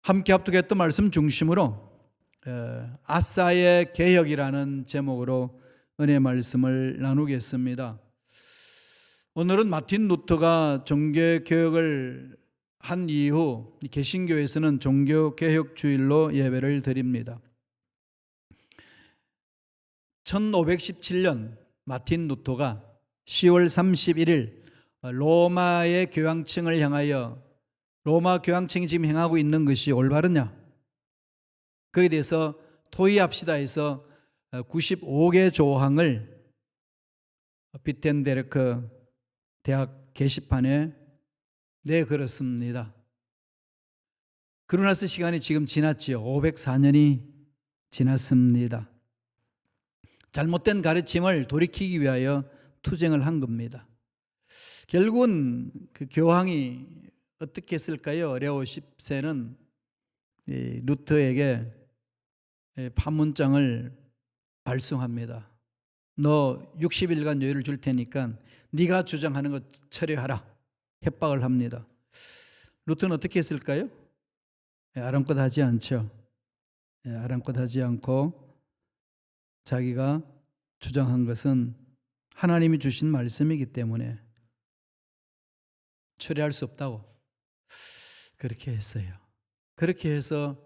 함께 합독했던 말씀 중심으로 아사의 개혁이라는 제목으로 은혜 말씀을 나누겠습니다. 오늘은 마틴 루터가 종교개혁을 한 이후 개신교에서는 종교개혁주일로 예배를 드립니다. 1517년 마틴 루터가 10월 31일 로마의 교황청을 향하여 로마 교황청이 지금 행하고 있는 것이 올바르냐, 거기에 대해서 토의합시다 해서 95개 조항을 비텐베르크 대학 게시판에 내걸었습니다. 그러고 나서 시간이 지금 지났지요. 504년이 지났습니다. 잘못된 가르침을 돌이키기 위하여 투쟁을 한 겁니다. 결국은 그 교황이 어떻게 했을까요? 레오 10세는 루터에게 판문장을 발송합니다. 너 60일간 여유를 줄 테니까 네가 주장하는 것 처리하라. 협박을 합니다. 루터는 어떻게 했을까요? 아랑곳 하지 않죠. 아랑곳 하지 않고 자기가 주장한 것은 하나님이 주신 말씀이기 때문에 처리할 수 없다고 그렇게 했어요. 그렇게 해서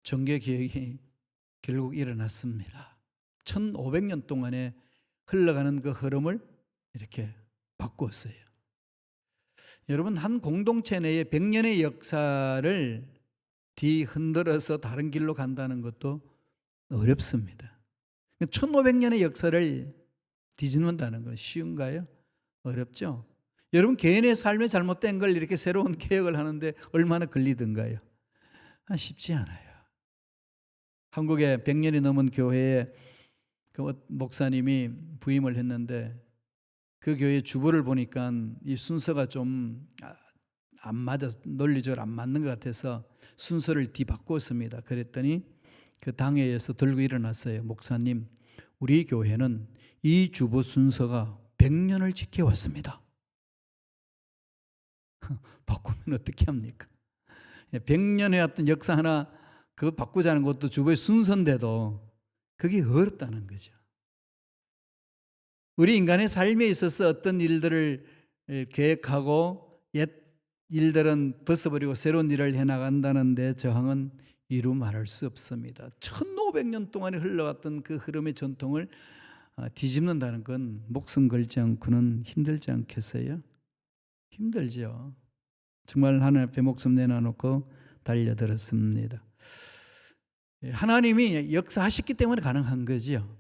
종교개혁이 결국 일어났습니다. 1500년 동안에 흘러가는 그 흐름을 이렇게 바꾸었어요. 여러분, 한 공동체 내에 100년의 역사를 뒤흔들어서 다른 길로 간다는 것도 어렵습니다. 1500년의 역사를 뒤집는다는 건 쉬운가요? 어렵죠? 여러분, 개인의 삶에 잘못된 걸 이렇게 새로운 개혁을 하는데 얼마나 걸리던가요? 쉽지 않아요. 한국에 100년이 넘은 교회에 그 목사님이 부임을 했는데 그 교회 주보를 보니까 이 순서가 좀 안 맞아, 논리적으로 안 맞는 것 같아서 순서를 뒤바꿨습니다. 그랬더니 그 당회에서 들고 일어났어요. 목사님, 우리 교회는 이 주보 순서가 100년을 지켜왔습니다. 바꾸면 어떻게 합니까? 100년 해왔던 역사 하나 그거 바꾸자는 것도 주보의 순서인데도 그게 어렵다는 거죠. 우리 인간의 삶에 있어서 어떤 일들을 계획하고 옛 일들은 벗어버리고 새로운 일을 해나간다는 데 저항은 이루 말할 수 없습니다. 1500년 동안에 흘러갔던 그 흐름의 전통을 뒤집는다는 건 목숨 걸지 않고는 힘들지 않겠어요? 힘들죠. 정말 하나님 앞에 목숨 내놔놓고 달려들었습니다. 하나님이 역사하셨기 때문에 가능한 거죠.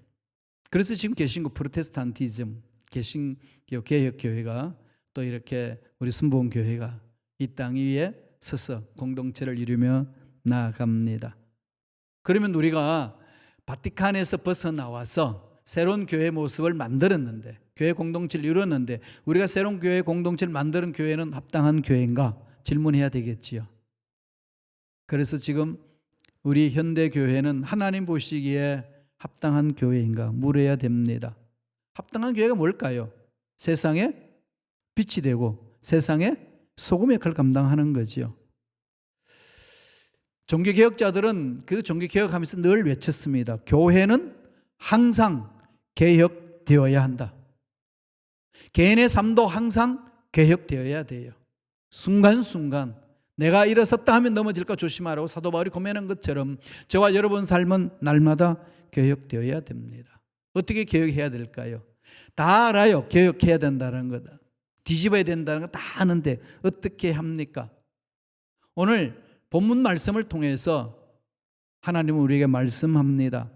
그래서 지금 개신교 프로테스탄티즘, 개신교 개혁교회가 또 이렇게 우리 순복음교회가 이 땅 위에 서서 공동체를 이루며 나아갑니다. 그러면 우리가 바티칸에서 벗어나와서 새로운 교회 모습을 만들었는데, 교회 공동체를 이뤘는데, 우리가 새로운 교회 공동체를 만드는 교회는 합당한 교회인가 질문해야 되겠지요. 그래서 지금 우리 현대교회는 하나님 보시기에 합당한 교회인가 물어야 됩니다. 합당한 교회가 뭘까요? 세상에 빛이 되고 세상에 소금의 역할을 감당하는 거지요. 종교개혁자들은 그 종교개혁하면서 늘 외쳤습니다. 교회는 항상 개혁되어야 한다. 개인의 삶도 항상 개혁되어야 돼요. 순간순간 내가 일어섰다 하면 넘어질까 조심하라고 사도 바울이 고면한 것처럼 저와 여러분 삶은 날마다 개혁되어야 됩니다. 어떻게 개혁해야 될까요? 다 알아요. 개혁해야 된다는 거다. 뒤집어야 된다는 거 다 아는데 어떻게 합니까? 오늘 본문 말씀을 통해서 하나님은 우리에게 말씀합니다.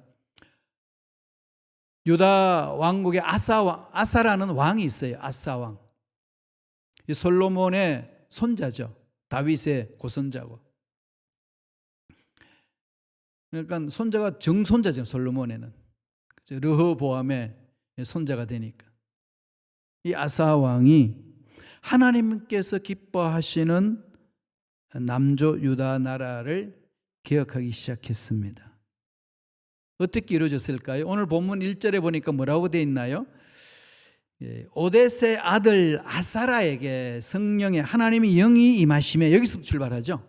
유다 왕국의 아사라는 왕이 있어요. 아사왕. 이 솔로몬의 손자죠. 다윗의 고손자고. 그러니까 손자가 정손자죠. 솔로몬에는. 르호보암의 손자가 되니까. 이 아사 왕이 하나님께서 기뻐하시는 남조 유다 나라를 개혁하기 시작했습니다. 어떻게 이루어졌을까요? 오늘 본문 1절에 보니까 뭐라고 되어 있나요? 오뎃의 아들 아사라에게 성령의 하나님의 영이 임하심에, 여기서 출발하죠.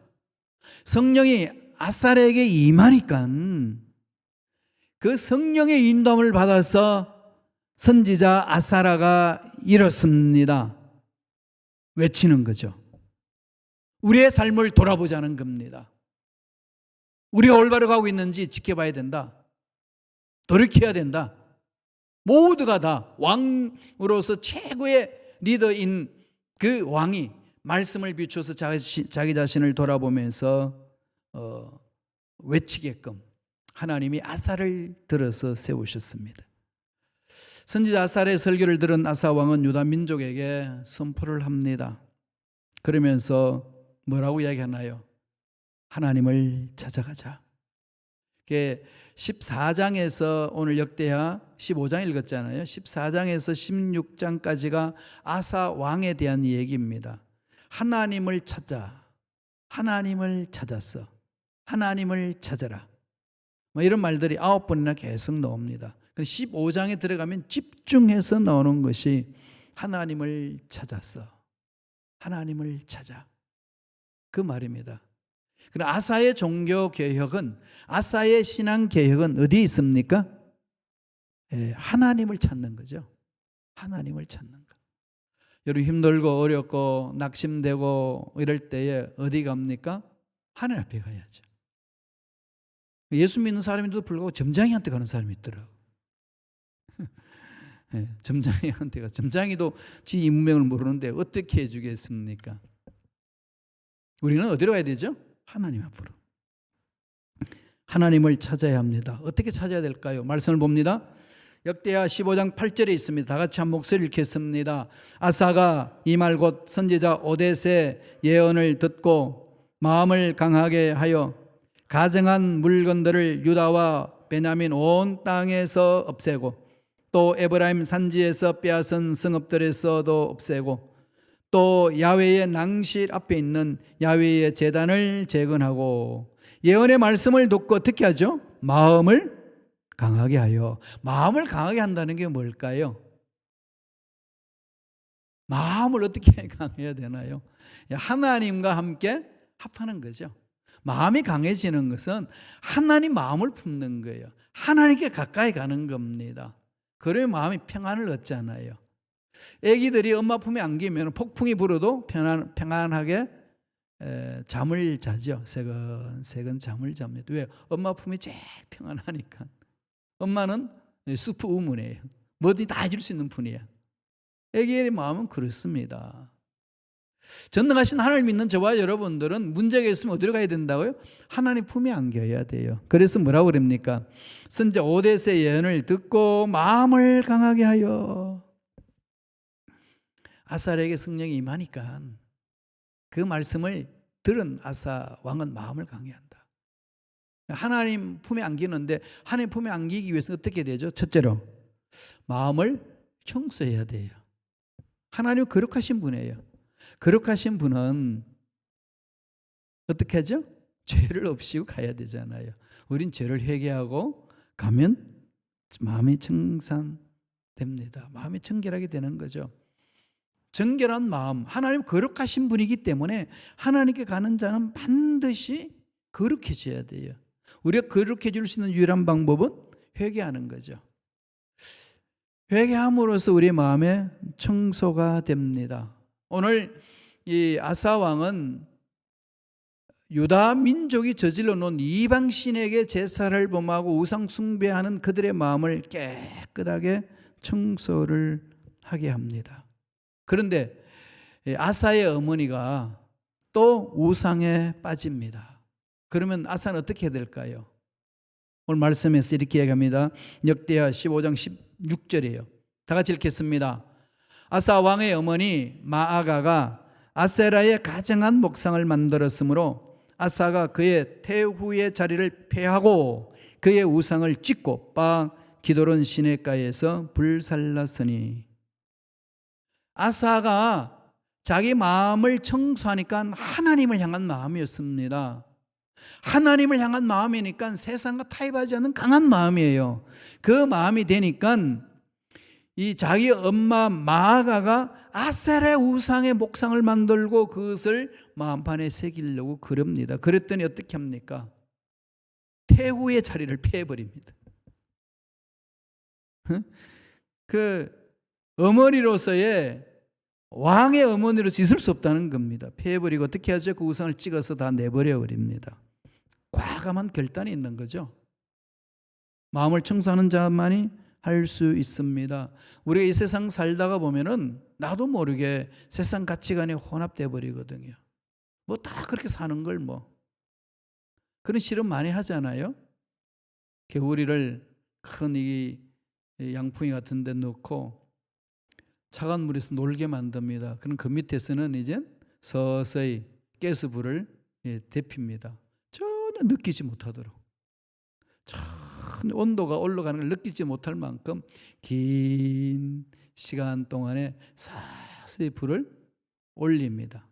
성령이 아사에게 임하니까 그 성령의 인도함을 받아서 선지자 아사라가 이렇습니다. 외치는 거죠. 우리의 삶을 돌아보자는 겁니다. 우리가 올바로 가고 있는지 지켜봐야 된다. 돌이켜야 된다. 모두가 다 왕으로서 최고의 리더인 그 왕이 말씀을 비추어서 자기 자신을 돌아보면서 외치게끔 하나님이 아사를 들어서 세우셨습니다. 선지자 아사의 설교를 들은 아사 왕은 유다 민족에게 선포를 합니다. 그러면서 뭐라고 이야기하나요? 하나님을 찾아가자. 14장에서 오늘 역대하 15장 읽었잖아요. 14장에서 16장까지가 아사 왕에 대한 얘기입니다. 하나님을 찾아, 하나님을 찾았어, 하나님을 찾아라. 뭐 이런 말들이 9번이나 계속 나옵니다. 15장에 들어가면 집중해서 나오는 것이 하나님을 찾았어, 하나님을 찾아. 그 말입니다. 그럼 아사의 종교 개혁은, 아사의 신앙 개혁은 어디에 있습니까? 하나님을 찾는 거죠. 하나님을 찾는 거. 여러분 힘들고 어렵고 낙심되고 이럴 때에 어디 갑니까? 하늘 앞에 가야죠. 예수 믿는 사람인데도 불구하고 점장이한테 가는 사람이 있더라고요. 점장이한테 가. 점장이도 지 임무명을 모르는데 어떻게 해주겠습니까? 우리는 어디로 가야 되죠? 하나님 앞으로. 하나님을 찾아야 합니다. 어떻게 찾아야 될까요? 말씀을 봅니다. 역대하 15장 8절에 있습니다. 다 같이 한 목소리 읽겠습니다. 아사가 이 말 곧 선지자 오뎃의 예언을 듣고 마음을 강하게 하여 가증한 물건들을 유다와 베냐민 온 땅에서 없애고 또 에브라임 산지에서 빼앗은 성읍들에서도 없애고 또 야훼의 낭실 앞에 있는 야훼의 제단을 재건하고 예언의 말씀을 듣고 어떻게 하죠? 마음을 강하게 하여. 마음을 강하게 한다는 게 뭘까요? 마음을 어떻게 강해야 되나요? 하나님과 함께 합하는 거죠. 마음이 강해지는 것은 하나님 마음을 품는 거예요. 하나님께 가까이 가는 겁니다. 그러면 마음이 평안을 얻잖아요. 애기들이 엄마 품에 안기면 폭풍이 불어도 평안하게 잠을 자죠. 새근 잠을 잡니다. 왜? 엄마 품이 제일 평안하니까. 엄마는 수프 우문이에요. 뭐든지 다 해줄 수 있는 분이에요. 애기의 마음은 그렇습니다. 전능하신 하나님 믿는 저와 여러분들은 문제가 있으면 어디로 가야 된다고요? 하나님 품에 안겨야 돼요. 그래서 뭐라고 그럽니까? 선지자 오뎃의 예언을 듣고 마음을 강하게 하여. 아사에게 성령이 임하니까 그 말씀을 들은 아사 왕은 마음을 강해한다. 하나님 품에 안기는데 하나님 품에 안기기 위해서 어떻게 되죠? 첫째로 마음을 청소해야 돼요. 하나님 거룩하신 분이에요. 거룩하신 분은 어떻게 하죠? 죄를 없이고 가야 되잖아요. 우린 죄를 회개하고 가면 마음이 청산됩니다. 마음이 정결하게 되는 거죠. 정결한 마음, 하나님 거룩하신 분이기 때문에 하나님께 가는 자는 반드시 거룩해져야 돼요. 우리가 거룩해질 수 있는 유일한 방법은 회개하는 거죠. 회개함으로써 우리 마음에 청소가 됩니다. 오늘 이 아사 왕은 유다 민족이 저질러 놓은 이방 신에게 제사를 범하고 우상 숭배하는 그들의 마음을 깨끗하게 청소를 하게 합니다. 그런데 아사의 어머니가 또 우상에 빠집니다. 그러면 아사는 어떻게 해야 될까요? 오늘 말씀에서 이렇게 얘기합니다. 역대하 15장 16절이에요. 다 같이 읽겠습니다. 아사 왕의 어머니 마아가가 아세라의 가증한 목상을 만들었으므로 아사가 그의 태후의 자리를 폐하고 그의 우상을 찢고 빠 기도론 시내가에서 불살랐으니. 아사가 자기 마음을 청소하니까 하나님을 향한 마음이었습니다. 하나님을 향한 마음이니까 세상과 타협하지 않는 강한 마음이에요. 그 마음이 되니까 이 자기 엄마 마아가가 아셀의 우상의 목상을 만들고 그것을 마음판에 새기려고 그럽니다. 그랬더니 어떻게 합니까? 태후의 자리를 피해버립니다. 그 어머니로서의 왕의 어머니로서 있을 수 없다는 겁니다. 피해버리고 어떻게 하죠? 그 우상을 찍어서 다 내버려 버립니다. 과감한 결단이 있는 거죠. 마음을 청소하는 자만이 할 수 있습니다. 우리가 이 세상 살다가 보면은 나도 모르게 세상 가치관에 혼합돼 버리거든요. 뭐 다 그렇게 사는 걸 뭐 그런 실험 많이 하잖아요. 개구리를 큰 이 양풍이 같은 데 넣고 차가운 물에서 놀게 만듭니다. 그럼 그 밑에서는 이제 서서히 가스불을 데핍니다. 전혀 느끼지 못하도록. 온도가 올라가는 걸 느끼지 못할 만큼 긴 시간 동안에 서서히 불을 올립니다.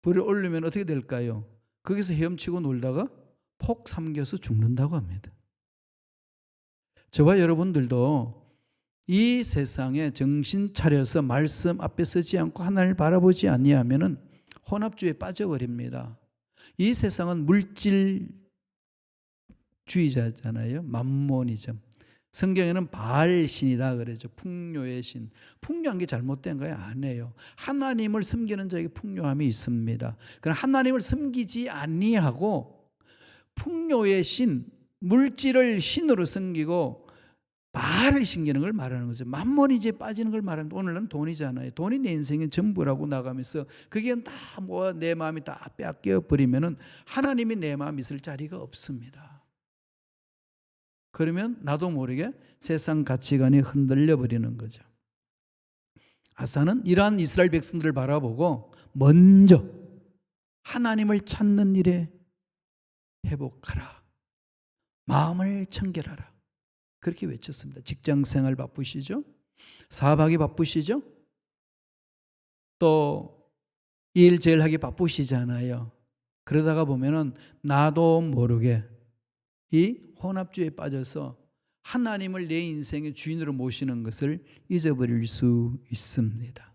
불을 올리면 어떻게 될까요? 거기서 헤엄치고 놀다가 폭 삼겨서 죽는다고 합니다. 저와 여러분들도 이 세상에 정신 차려서 말씀 앞에 서지 않고 하나님을 바라보지 아니하면은 혼합주의에 빠져버립니다. 이 세상은 물질주의자잖아요. 맘모니즘. 성경에는 바알신이다 그러죠. 풍요의 신. 풍요한 게 잘못된 거예요? 아니에요. 하나님을 섬기는 자에게 풍요함이 있습니다. 그러나 하나님을 섬기지 아니하고 풍요의 신, 물질을 신으로 섬기고 바알을 섬기는 걸 말하는 거죠. 맘모니즘에 빠지는 걸 말하는데 오늘은 돈이잖아요. 돈이 내 인생의 전부라고 나가면서 그게 다 뭐 내 마음이 다 빼앗겨 버리면은 하나님이 내 마음에 있을 자리가 없습니다. 그러면 나도 모르게 세상 가치관이 흔들려 버리는 거죠. 아사는 이러한 이스라엘 백성들을 바라보고 먼저 하나님을 찾는 일에 회복하라. 마음을 청결하라. 그렇게 외쳤습니다. 직장생활 바쁘시죠? 사업하기 바쁘시죠? 또 일 제일 하기 바쁘시잖아요. 그러다가 보면은 나도 모르게 이 혼합주의에 빠져서 하나님을 내 인생의 주인으로 모시는 것을 잊어버릴 수 있습니다.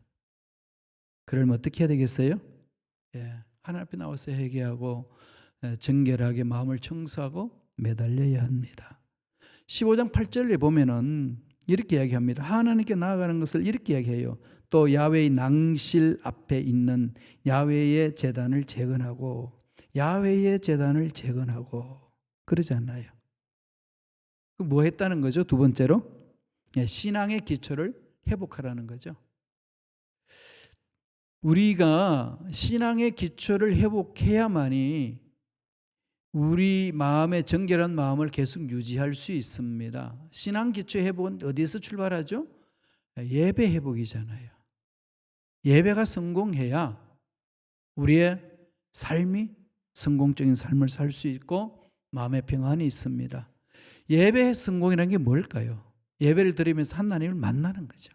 그러면 어떻게 해야 되겠어요? 하나님 앞에 나와서 회개하고 정결하게 마음을 청소하고 매달려야 합니다. 15장 8절에 보면은 이렇게 이야기합니다. 하나님께 나아가는 것을 이렇게 이야기해요. 또 야훼의 낭실 앞에 있는 야훼의 제단을 재건하고 야훼의 제단을 재건하고 그러잖아요. 뭐 했다는 거죠? 두 번째로 신앙의 기초를 회복하라는 거죠. 우리가 신앙의 기초를 회복해야만이 우리 마음의 정결한 마음을 계속 유지할 수 있습니다. 신앙 기초 회복은 어디서 출발하죠? 예배 회복이잖아요. 예배가 성공해야 우리의 삶이 성공적인 삶을 살 수 있고 마음의 평안이 있습니다. 예배의 성공이라는 게 뭘까요? 예배를 드리면서 하나님을 만나는 거죠.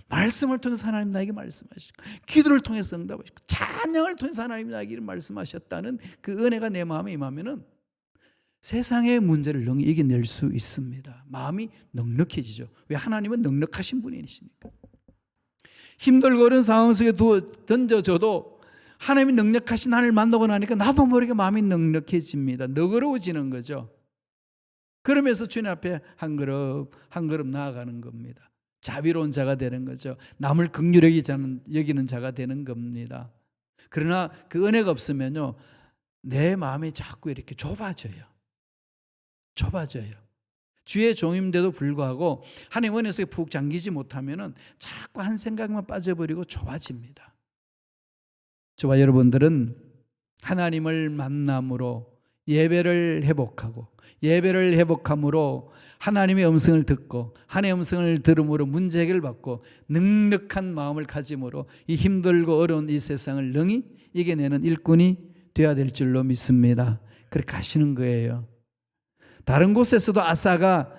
말씀을 통해서 하나님 나에게 말씀하시고 기도를 통해서 응답하시고 찬양을 통해서 하나님 나에게 말씀하셨다는 그 은혜가 내 마음에 임하면은 세상의 문제를 능히 이겨낼 수 있습니다. 마음이 넉넉해지죠. 왜? 하나님은 넉넉하신 분이시니까. 힘들고 어려운 상황 속에 던져줘도 하나님이 넉넉하신 하나님을 만나고 나니까 나도 모르게 마음이 넉넉해집니다. 너그러워지는 거죠. 그러면서 주님 앞에 한 걸음 한 걸음 나아가는 겁니다. 자비로운 자가 되는 거죠. 남을 긍휼히 여기는 자가 되는 겁니다. 그러나 그 은혜가 없으면요, 내 마음이 자꾸 이렇게 좁아져요. 주의 종임돼도 불구하고 하나님 은혜 속에 푹 잠기지 못하면은 자꾸 한 생각만 빠져버리고 좁아집니다. 저와 여러분들은 하나님을 만남으로 예배를 회복하고 예배를 회복함으로 하나님의 음성을 듣고 하나님의 음성을 들음으로 문제 해결받고 넉넉한 마음을 가짐으로 이 힘들고 어려운 이 세상을 능히 이겨내는 일꾼이 되어야 될 줄로 믿습니다. 그렇게 하시는 거예요. 다른 곳에서도 아사가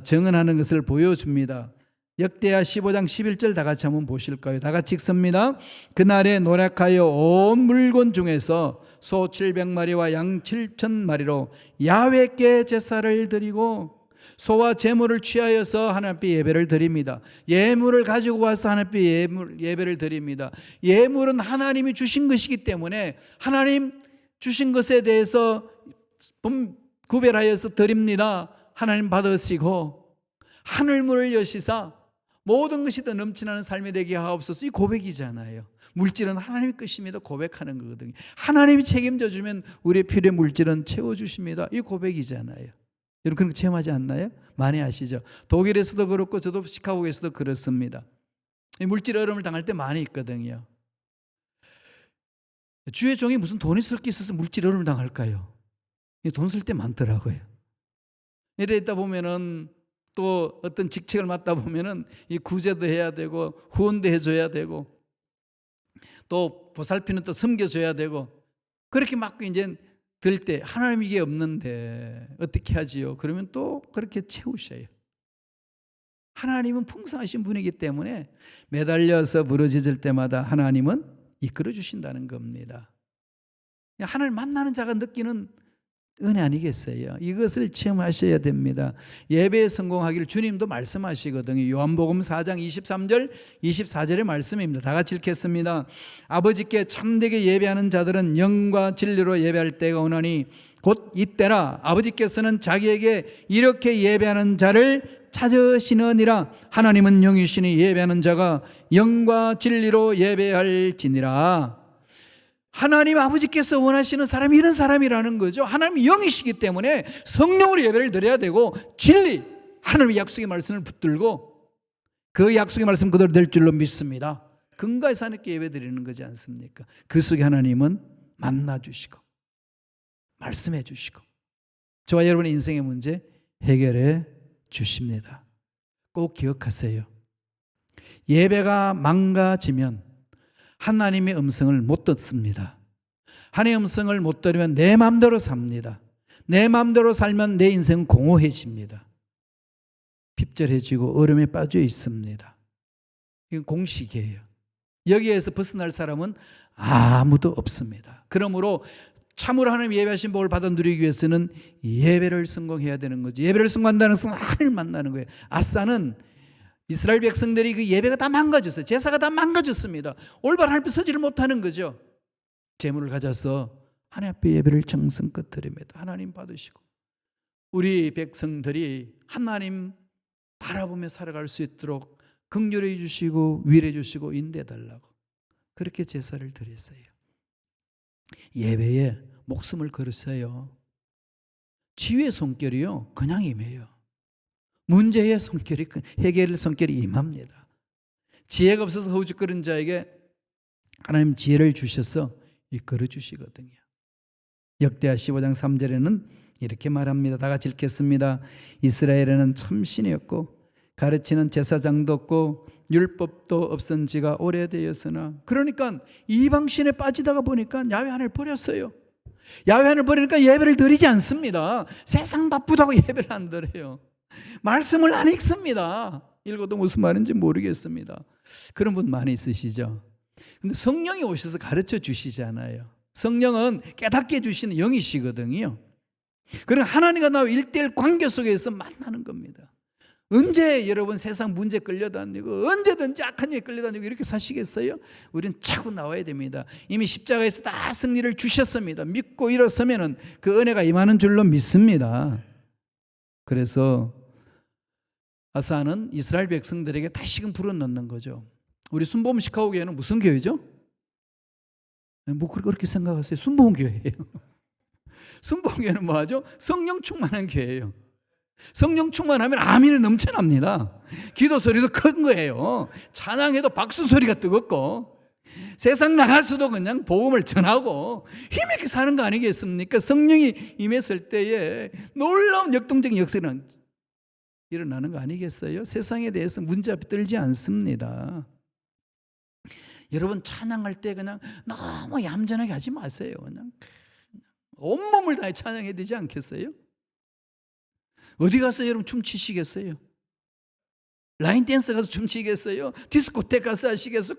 정언하는 것을 보여줍니다. 역대하 15장 11절 다 같이 한번 보실까요? 다 같이 읽습니다. 그날에 노력하여 온 물건 중에서 소 700마리와 양 7,000마리로 야훼께 제사를 드리고 소와 제물을 취하여서 하나님 앞에 예배를 드립니다. 예물을 가지고 와서 하나님 앞에 예배를 드립니다. 예물은 하나님이 주신 것이기 때문에 하나님 주신 것에 대해서 구별하여서 드립니다. 하나님 받으시고 하늘문을 여시사 모든 것이 더 넘치나는 삶이 되게 하옵소서. 이 고백이잖아요. 물질은 하나님의 것입니다. 고백하는 거거든요. 하나님이 책임져 주면 우리의 필요의 물질은 채워주십니다. 이 고백이잖아요. 여러분 그런 거 체험하지 않나요? 많이 아시죠? 독일에서도 그렇고 저도 시카고에서도 그렇습니다. 이 물질 어려움을 당할 때 많이 있거든요. 주의 종이 무슨 돈이 쓸 게 있어서 물질 어려움을 당할까요? 돈 쓸 때 많더라고요. 이래 있다 보면은 또 어떤 직책을 맡다 보면은 이 구제도 해야 되고 후원도 해줘야 되고 또 보살피는 또 섬겨줘야 되고 그렇게 맡고 이제 들 때 하나님 이게 없는데 어떻게 하지요? 그러면 또 그렇게 채우셔요. 하나님은 풍성하신 분이기 때문에 매달려서 부르짖을 때마다 하나님은 이끌어 주신다는 겁니다. 하나님 만나는 자가 느끼는 은혜 아니겠어요? 이것을 체험하셔야 됩니다. 예배에 성공하기를 주님도 말씀하시거든요. 요한복음 4장 23절 24절의 말씀입니다. 다 같이 읽겠습니다. 아버지께 참되게 예배하는 자들은 영과 진리로 예배할 때가 오나니 곧 이때라. 아버지께서는 자기에게 이렇게 예배하는 자를 찾으시느니라. 하나님은 영이시니 예배하는 자가 영과 진리로 예배할지니라. 하나님 아버지께서 원하시는 사람이 이런 사람이라는 거죠. 하나님이 영이시기 때문에 성령으로 예배를 드려야 되고 진리, 하나님의 약속의 말씀을 붙들고 그 약속의 말씀 그대로 될 줄로 믿습니다. 근거해서 하나님께 예배 드리는 거지 않습니까? 그 속에 하나님은 만나주시고 말씀해 주시고 저와 여러분의 인생의 문제 해결해 주십니다. 꼭 기억하세요. 예배가 망가지면 하나님의 음성을 못 듣습니다. 하나님의 음성을 못 들으면 내 마음대로 삽니다. 내 마음대로 살면 내 인생은 공허해집니다. 핍절해지고 얼음에 빠져 있습니다. 이건 공식이에요. 여기에서 벗어날 사람은 아무도 없습니다. 그러므로 참으로 하나님 예배하신 복을 받아 누리기 위해서는 예배를 성공해야 되는 거죠. 예배를 성공한다는 것은 하나님을 만나는 거예요. 아사는 이스라엘 백성들이 그 예배가 다 망가졌어요. 제사가 다 망가졌습니다. 올바른 하나님 앞에 서지를 못하는 거죠. 재물을 가져서 하나님 앞에 예배를 정성껏 드립니다. 하나님 받으시고 우리 백성들이 하나님 바라보며 살아갈 수 있도록 긍휼해 주시고 위로해 주시고 인도해 달라고 그렇게 제사를 드렸어요. 예배에 목숨을 걸으세요. 지휘의 손길이요 그냥 임해요. 문제의 손길이 해결의 손길이 임합니다. 지혜가 없어서 허우적거리는 자에게 하나님 지혜를 주셔서 이끌어 주시거든요. 역대하 15장 3절에는 이렇게 말합니다. 다 같이 읽겠습니다. 이스라엘에는 참신이었고 가르치는 제사장도 없고 율법도 없은 지가 오래되었으나 그러니까 이방신에 빠지다가 보니까 야훼 하나님을 버렸어요. 야훼 하나님을 버리니까 예배를 드리지 않습니다. 세상 바쁘다고 예배를 안 드려요. 말씀을 안 읽습니다. 읽어도 무슨 말인지 모르겠습니다. 그런 분 많이 있으시죠. 근데 성령이 오셔서 가르쳐 주시잖아요. 성령은 깨닫게 해주시는 영이시거든요. 그리고 하나님과 나와 1:1 관계 속에서 만나는 겁니다. 언제 여러분 세상 문제 끌려다니고 언제든지 악한 일에 끌려다니고 이렇게 사시겠어요? 우리는 차고 나와야 됩니다. 이미 십자가에서 다 승리를 주셨습니다. 믿고 일어서면 그 은혜가 임하는 줄로 믿습니다. 그래서 아사는 이스라엘 백성들에게 다시금 불어넣는 거죠. 우리 순복음 시카고 교회는 무슨 교회죠? 뭐 그렇게 생각하세요? 순복음 교회예요. 순복음 교회는 뭐하죠? 성령 충만한 교회예요. 성령 충만하면 아멘이 넘쳐납니다. 기도 소리도 큰 거예요. 찬양해도 박수 소리가 뜨겁고 세상 나가서도 그냥 복음을 전하고 힘있게 사는 거 아니겠습니까? 성령이 임했을 때에 놀라운 역동적인 역사가 일어나는 거 아니겠어요? 세상에 대해서 문제 앞에 떨지 않습니다. 여러분 찬양할 때 그냥 너무 얌전하게 하지 마세요. 그냥 온몸을 다해 찬양해야 되지 않겠어요? 어디 가서 여러분 춤추시겠어요? 라인 댄스 가서 춤추시겠어요? 디스코텍 가서 하시겠어요?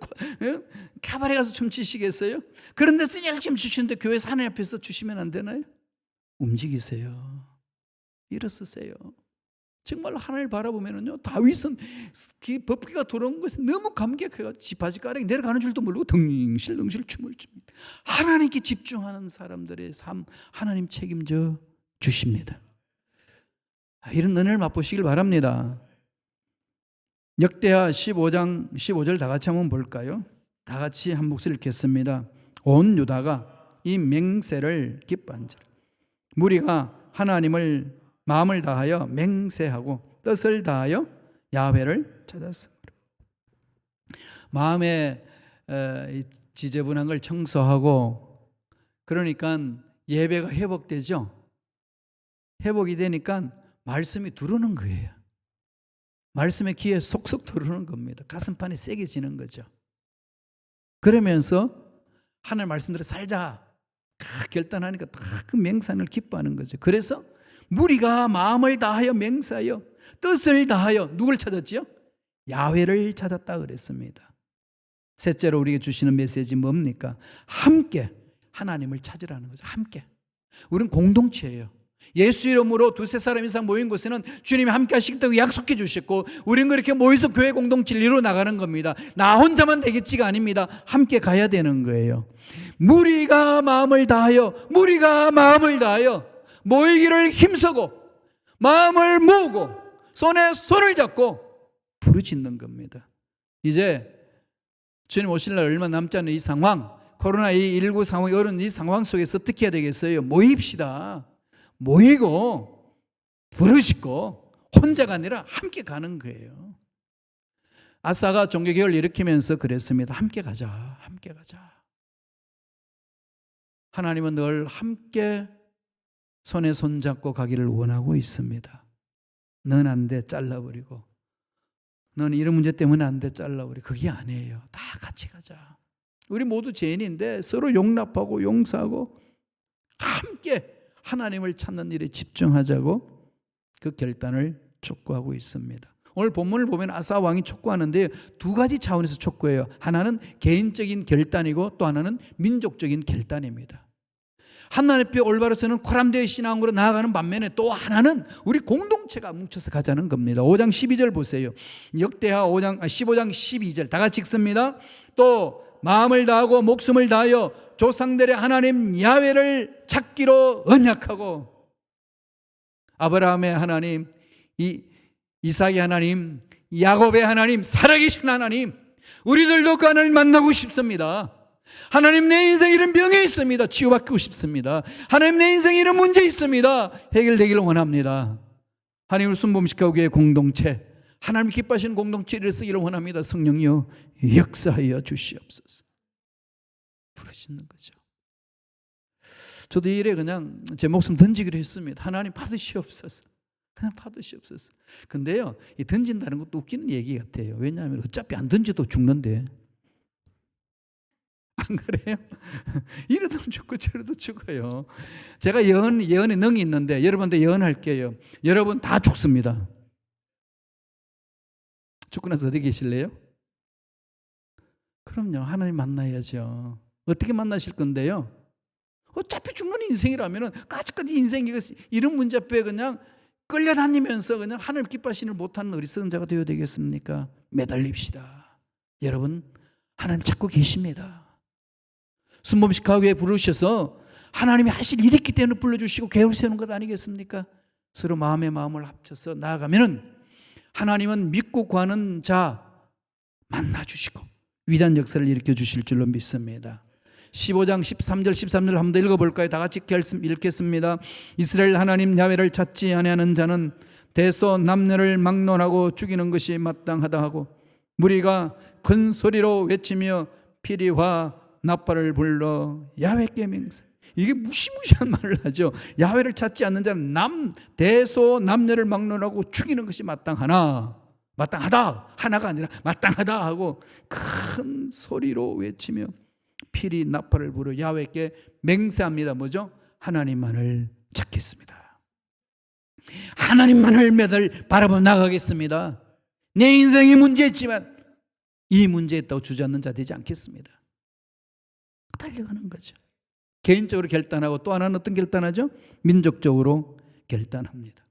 카바레 가서 춤추시겠어요? 그런 데서 열심히 추시는데 교회에서 하나님 앞에서 추시면 안 되나요? 움직이세요. 일어서세요. 정말 하나님을 바라보면은요, 다윗은 그 법궤가 돌아온 것에 너무 감격해가 지파지가락이 내려가는 줄도 모르고 덩실덩실 춤을 춥니다. 하나님께 집중하는 사람들의 삶 하나님 책임져 주십니다. 이런 은혜를 맛보시길 바랍니다. 역대하 15장 15절 다 같이 한번 볼까요? 다 같이 한 목소리 읽겠습니다. 온 유다가 이 맹세를 기뻐한지라. 무리가 하나님을 마음을 다하여 맹세하고 뜻을 다하여 야훼를 찾았습니다. 마음에 지저분한 걸 청소하고, 그러니까 예배가 회복되죠. 회복이 되니까 말씀이 들어오는 거예요. 말씀의 귀에 속속 들어오는 겁니다. 가슴판이 세게지는 거죠. 그러면서 하나님 말씀대로 살자 결단하니까 다 그 맹산을 기뻐하는 거죠. 그래서 무리가 마음을 다하여 맹세하여 뜻을 다하여 누굴 찾았지요? 야훼를 찾았다 그랬습니다. 셋째로 우리에게 주시는 메시지 뭡니까? 함께 하나님을 찾으라는 거죠. 함께. 우리는 공동체예요. 예수 이름으로 두세 사람 이상 모인 곳에는 주님이 함께 하시겠다고 약속해 주셨고, 우리는 그렇게 모여서 교회 공동체를 이루어 나가는 겁니다. 나 혼자만 되겠지가 아닙니다. 함께 가야 되는 거예요. 무리가 마음을 다하여 모이기를 힘쓰고 마음을 모으고 손에 손을 잡고 부르짖는 겁니다. 이제 주님 오실 날 얼마 남지 않은 이 상황, 코로나19 상황이 어려운 이 상황 속에서 어떻게 해야 되겠어요? 모입시다. 모이고 부르짖고 혼자가 아니라 함께 가는 거예요. 아사가 종교개혁을 일으키면서 그랬습니다. 함께 가자, 함께 가자. 하나님은 늘 함께 손에 손잡고 가기를 원하고 있습니다. 넌 안 돼, 잘라버리고. 넌 이런 문제 때문에 안 돼, 잘라버리고. 그게 아니에요. 다 같이 가자. 우리 모두 죄인인데 서로 용납하고 용서하고 함께 하나님을 찾는 일에 집중하자고 그 결단을 촉구하고 있습니다. 오늘 본문을 보면 아사 왕이 촉구하는데 두 가지 차원에서 촉구해요. 하나는 개인적인 결단이고 또 하나는 민족적인 결단입니다. 하나님 앞에 올바로 서는 코람되어 신앙으로 나아가는 반면에 또 하나는 우리 공동체가 뭉쳐서 가자는 겁니다. 5장 12절 보세요. 역대하 15장 12절 다 같이 읽습니다. 또 마음을 다하고 목숨을 다하여 조상들의 하나님 야훼를 찾기로 언약하고, 아브라함의 하나님, 이삭의 하나님, 야곱의 하나님, 살아계신 하나님, 우리들도 그 하나님 만나고 싶습니다. 하나님, 내 인생에 이런 병이 있습니다. 치유받고 싶습니다. 하나님, 내 인생에 이런 문제 있습니다. 해결되기를 원합니다. 하나님을 순범시키고 교회 공동체, 하나님 기뻐하시는 공동체를 쓰기를 원합니다. 성령이여 역사하여 주시옵소서. 부르시는 거죠. 저도 이 일에 그냥 제 목숨 던지기로 했습니다. 하나님 받으시옵소서. 그냥 받으시옵소서. 근데요, 이 던진다는 것도 웃기는 얘기 같아요. 왜냐하면 어차피 안 던져도 죽는데. 안 그래요? 이러도 죽고 저러도 죽어요. 제가 예언에 능이 있는데 여러분한테 예언할게요. 여러분 다 죽습니다. 죽고 나서 어디 계실래요? 그럼요, 하나님 만나야죠. 어떻게 만나실 건데요? 어차피 죽는 인생이라면 까짓까지 인생 이런 문제 앞에 그냥 끌려다니면서 그냥 하나님 기뻐하시는 못하는 어리석은 자가 되어야 되겠습니까? 매달립시다. 여러분, 하나님 찾고 계십니다. 순범식하게 부르셔서 하나님이 하실 일이 있기 때문에 불러주시고 계획을 세우는 것 아니겠습니까? 서로 마음에 마음을 합쳐서 나아가면은 하나님은 믿고 구하는 자 만나주시고 위대한 역사를 일으켜 주실 줄로 믿습니다. 15장 13절 한번 더 읽어볼까요? 다 같이 읽겠습니다. 이스라엘 하나님 야훼를 찾지 아니하는 자는 대소 남녀를 막론하고 죽이는 것이 마땅하다 하고, 무리가 큰 소리로 외치며 피리와 나팔을 불러 야훼께 맹세. 이게 무시무시한 말을 하죠. 야훼를 찾지 않는 자는 대소 남녀를 막론하고 죽이는 것이 마땅하다 하나가 아니라 마땅하다 하고 큰 소리로 외치며 피리 나팔을 불어 야훼께 맹세합니다. 뭐죠? 하나님만을 찾겠습니다. 하나님만을 매달 바라보며 나가겠습니다. 내 인생이 문제 있지만 이 문제에 있다고 주저앉는 자 되지 않겠습니다. 달려가는 거죠. 개인적으로 결단하고 또 하나는 어떤 결단하죠? 민족적으로 결단합니다.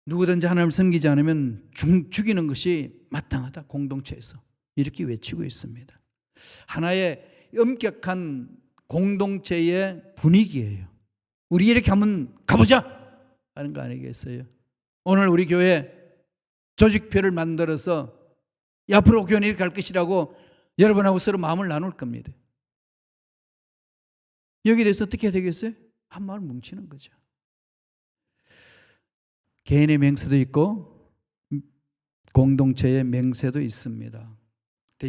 누구든지 하나님을 섬기지 않으면 죽이는 것이 마땅하다. 공동체에서 이렇게 외치고 있습니다. 하나의 엄격한 공동체의 분위기예요. 우리 이렇게 한번 가보자 하는 거 아니겠어요? 오늘 우리 교회 조직표를 만들어서 앞으로 교회는 이렇게 갈 것이라고 여러분하고 서로 마음을 나눌 겁니다. 여기에 대해서 어떻게 해야 되겠어요? 한 마음 뭉치는 거죠. 개인의 맹세도 있고 공동체의 맹세도 있습니다.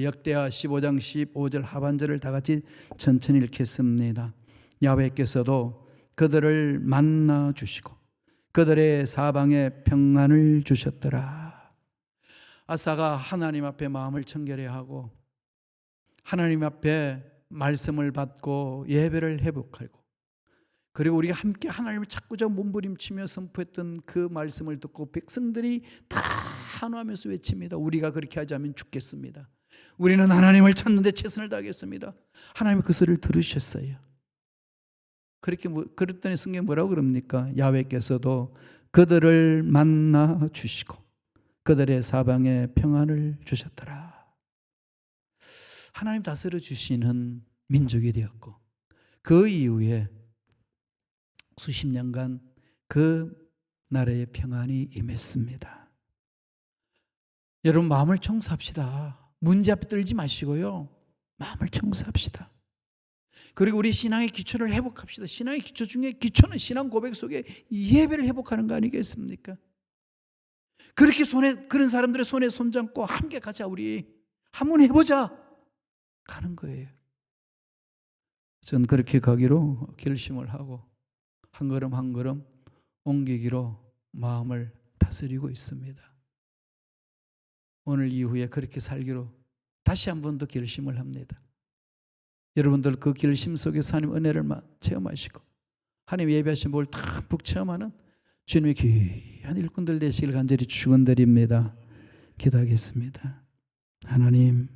역대하 15장 15절 하반절을 다 같이 천천히 읽겠습니다. 야훼께서도 그들을 만나 주시고 그들의 사방에 평안을 주셨더라. 아사가 하나님 앞에 마음을 청결히 하고 하나님 앞에 말씀을 받고 예배를 회복하고 그리고 우리가 함께 하나님을 찾고자 몸부림치며 선포했던 그 말씀을 듣고 백성들이 다 한호하면서 외칩니다. 우리가 그렇게 하지 않으면 죽겠습니다. 우리는 하나님을 찾는데 최선을 다하겠습니다. 하나님이 그 소리를 들으셨어요. 그랬더니 성경에 뭐라고 그럽니까? 야훼께서도 그들을 만나 주시고 그들의 사방에 평안을 주셨더라. 하나님 다스려 주시는 민족이 되었고 그 이후에 수십 년간 그 나라의 평안이 임했습니다. 여러분 마음을 청소합시다. 문제 앞에 떨지 마시고요. 마음을 청소합시다. 그리고 우리 신앙의 기초를 회복합시다. 신앙의 기초 중에 기초는 신앙 고백 속에 예배를 회복하는 거 아니겠습니까? 그렇게 그런 사람들의 손에 손잡고 함께 가자. 우리 한번 해보자 가는 거예요. 전 그렇게 가기로 결심을 하고 한 걸음 한 걸음 옮기기로 마음을 다스리고 있습니다. 오늘 이후에 그렇게 살기로 다시 한 번 더 결심을 합니다. 여러분들 그 결심 속에서 하나님 은혜를 체험하시고 하나님 예배하신 복을 듬뿍 체험하는 주님의 귀한 일꾼들 되시길 간절히 축원드립니다. 기도하겠습니다. 하나님